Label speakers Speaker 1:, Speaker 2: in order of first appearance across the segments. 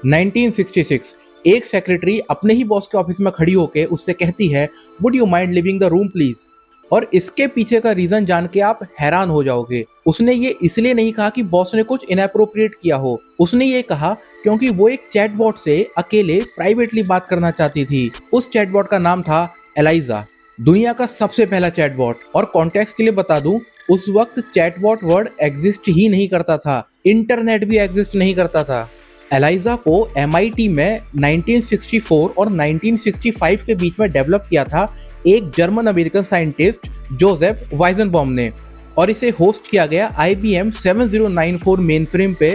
Speaker 1: 1966 एक सेक्रेटरी अपने ही बॉस के ऑफिस में खड़ी होकर उससे कहती है, would you mind living the room please. और इसके पीछे का रीजन जान के आप हैरान हो जाओगे। उसने ये इसलिए नहीं कहा कि बॉस ने कुछ इनएप्रोप्रिएट किया हो, उसने ये कहा क्योंकि वो एक चैटबॉट से अकेले प्राइवेटली बात करना चाहती थी। उस चैटबॉट का नाम था एलाइजा, दुनिया का सबसे पहला चैटबॉट। और कॉन्टेक्स्ट के लिए बता दूं, उस वक्त चैटबॉट वर्ड एग्जिस्ट ही नहीं करता था, इंटरनेट भी एग्जिस्ट नहीं करता था। एलाइजा को MIT में 1964 और 1965 के बीच में डेवलप किया था एक जर्मन अमेरिकन साइंटिस्ट जोसेफ वाइजनबॉम ने, और इसे होस्ट किया गया IBM 7094 मेनफ्रेम पे।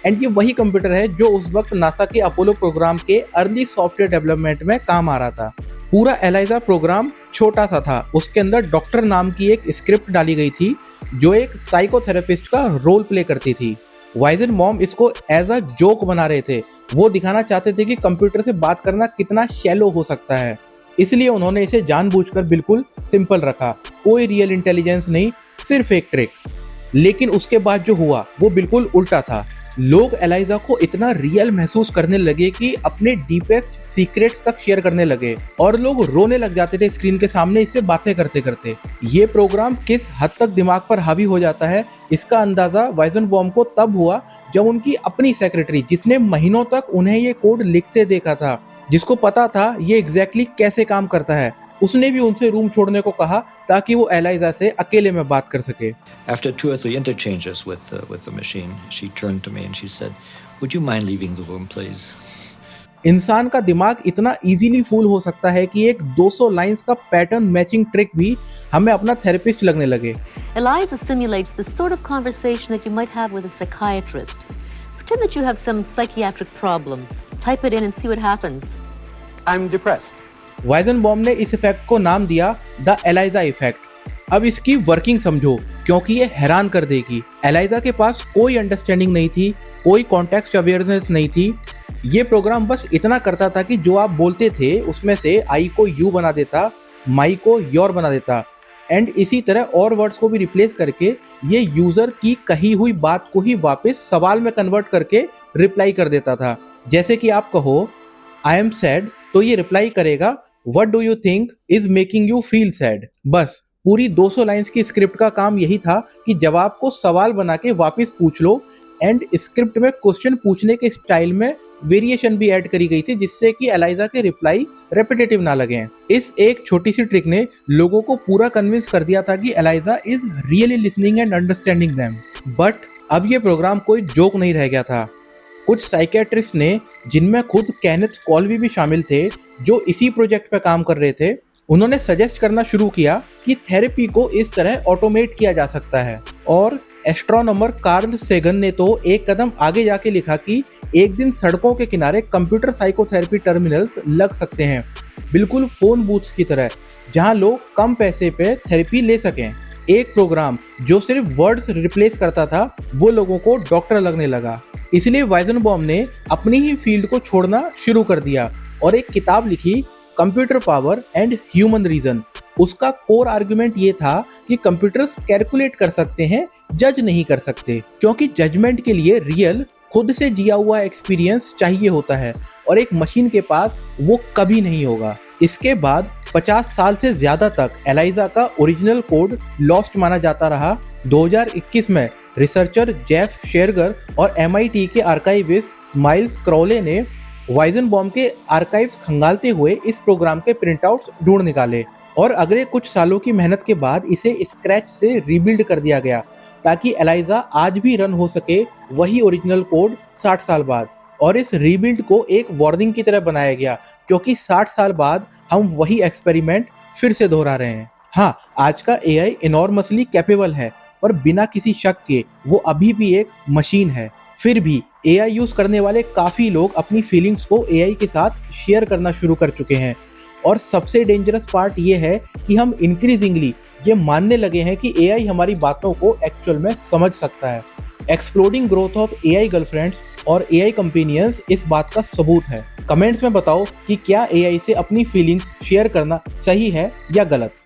Speaker 1: एंड ये वही कंप्यूटर है जो उस वक्त नासा के अपोलो प्रोग्राम के अर्ली सॉफ्टवेयर डेवलपमेंट में काम आ रहा था। पूरा एलाइजा प्रोग्राम छोटा सा था, उसके अंदर डॉक्टर नाम की एक स्क्रिप्ट डाली गई थी जो एक साइकोथेरेपिस्ट का रोल प्ले करती थी। वाइजनबॉम इसको एज अ जोक बना रहे थे, वो दिखाना चाहते थे कि कंप्यूटर से बात करना कितना शैलो हो सकता है, इसलिए उन्होंने इसे जानबूझकर बिल्कुल सिंपल रखा, कोई रियल इंटेलिजेंस नहीं, सिर्फ एक ट्रिक। लेकिन उसके बाद जो हुआ वो बिल्कुल उल्टा था। लोग एलाइजा को इतना रियल महसूस करने लगे कि अपने डीपेस्ट सीक्रेट्स तक शेयर करने लगे, और लोग रोने लग जाते थे स्क्रीन के सामने इससे बातें करते करते। ये प्रोग्राम किस हद तक दिमाग पर हावी हो जाता है, इसका अंदाजा वाइजनबॉम को तब हुआ जब उनकी अपनी सेक्रेटरी, जिसने महीनों तक उन्हें ये कोड लिखते देखा था, जिसको पता था ये एग्जैक्टली कैसे काम करता है, उसने भी उनसे रूम छोड़ने को कहा ताकि वो एलाइजा से अकेले में बात कर सके।
Speaker 2: After 2 or 3 interchanges with the machine, she turned to me and she said, "Would you mind leaving the room, please?"
Speaker 1: इंसान का दिमाग इतना इजीली फूल हो सकता है कि एक 200 लाइंस का पैटर्न मैचिंग ट्रिक भी हमें अपना थेरेपिस्ट लगने लगे।
Speaker 3: Eliza simulates the sort of conversation that you might have with a psychiatrist. Pretend that you have some psychiatric problem. Type it in and see what happens.
Speaker 4: I'm depressed.
Speaker 1: वाइजनबॉम ने इस effect को नाम दिया the ELISA effect. अब इसकी working समझो, क्योंकि ये हैरान कर देगी। एलाइजा के पास कोई अंडरस्टैंडिंग नहीं थी, कोई कॉन्टेक्स्ट अवेयरनेस नहीं थी। ये प्रोग्राम बस इतना करता था कि जो आप बोलते थे उसमें से आई को यू बना देता, माई को योर बना देता, एंड इसी तरह और वर्ड्स को भी रिप्लेस करके ये यूजर की कही हुई बात को ही वापस सवाल में कन्वर्ट करके रिप्लाई कर देता था। जैसे कि आप कहो आई एम सैड, तो ये रिप्लाई करेगा what do you think is making you feel sad. बस पूरी 200 लाइंस की स्क्रिप्ट का काम यही था कि जवाब को सवाल बना के वापस पूछ लो, एंड स्क्रिप्ट में क्वेश्चन पूछने के स्टाइल में वेरिएशन भी ऐड करी गई थी जिससे कि एलाइजा के रिप्लाई रेपिटेटिव ना लगे। इस एक छोटी सी ट्रिक ने लोगों को पूरा कन्विंस कर दिया था कि Eliza is really listening and understanding them. But अब ये प्रोग्राम कोई जोक नहीं रह गया था। कुछ साइकेट्रिस्ट ने, जिनमें खुद केनेथ कॉल्बी भी शामिल थे, जो इसी प्रोजेक्ट पे काम कर रहे थे, उन्होंने सजेस्ट करना शुरू किया कि थेरेपी को इस तरह ऑटोमेट किया जा सकता है। और एस्ट्रोनॉमर कार्ल सेगन ने तो एक कदम आगे जाके लिखा कि एक दिन सड़कों के किनारे कंप्यूटर साइकोथेरेपी टर्मिनल्स लग सकते हैं, बिल्कुल फोन बूथ्स की तरह, जहां लोग कम पैसे पे थेरेपी ले सकें। एक प्रोग्राम जो सिर्फ वर्ड्स रिप्लेस करता था वो लोगों को डॉक्टर लगने लगा। इसलिए वाइजनबॉम ने अपनी ही फील्ड को छोड़ना शुरू कर दिया और एक किताब लिखी, computer power and human reason. उसका कोर आर्गुमेंट ये था कि कंप्यूटर्स कैलकुलेट कर सकते हैं, जज नहीं कर सकते, क्योंकि जजमेंट के लिए रियल खुद से जिया हुआ एक्सपीरियंस चाहिए होता है और एक मशीन के पास वो कभी नहीं होगा। इसके बाद 50 साल से ज्यादा तक एलाइजा का ओरिजिनल कोड लॉस्ट माना जाता रहा। 2021 में रिसर्चर जेफ शेरगर और MIT के आर्काइविस्ट माइल्स क्राउले ने वाइजनबॉम के आर्काइव्स खंगालते हुए इस प्रोग्राम के प्रिंटआउट्स ढूंढ निकाले, और अगले कुछ सालों की मेहनत के बाद इसे स्क्रैच से रीबिल्ड कर दिया गया ताकि एलाइजा आज भी रन हो सके वही ओरिजिनल कोड 60 साल बाद। और इस रीबिल्ड को एक वार्निंग की तरह बनाया गया, क्योंकि 60 साल बाद हम वही एक्सपेरिमेंट फिर से दोहरा रहे हैं। हाँ, आज का AI इनॉर्मसली कैपेबल है, पर बिना किसी शक के वो अभी भी एक मशीन है। फिर भी AI यूज करने वाले काफी लोग अपनी फीलिंग्स को AI के साथ शेयर करना शुरू कर चुके हैं। और सबसे डेंजरस पार्ट ये है कि हम इंक्रीजिंगली ये मानने लगे हैं कि AI हमारी बातों को एक्चुअल में समझ सकता है। Exploding growth of AI girlfriends और AI कंपेनियंस इस बात का सबूत है। कमेंट्स में बताओ कि क्या AI से अपनी फीलिंग्स शेयर करना सही है या गलत।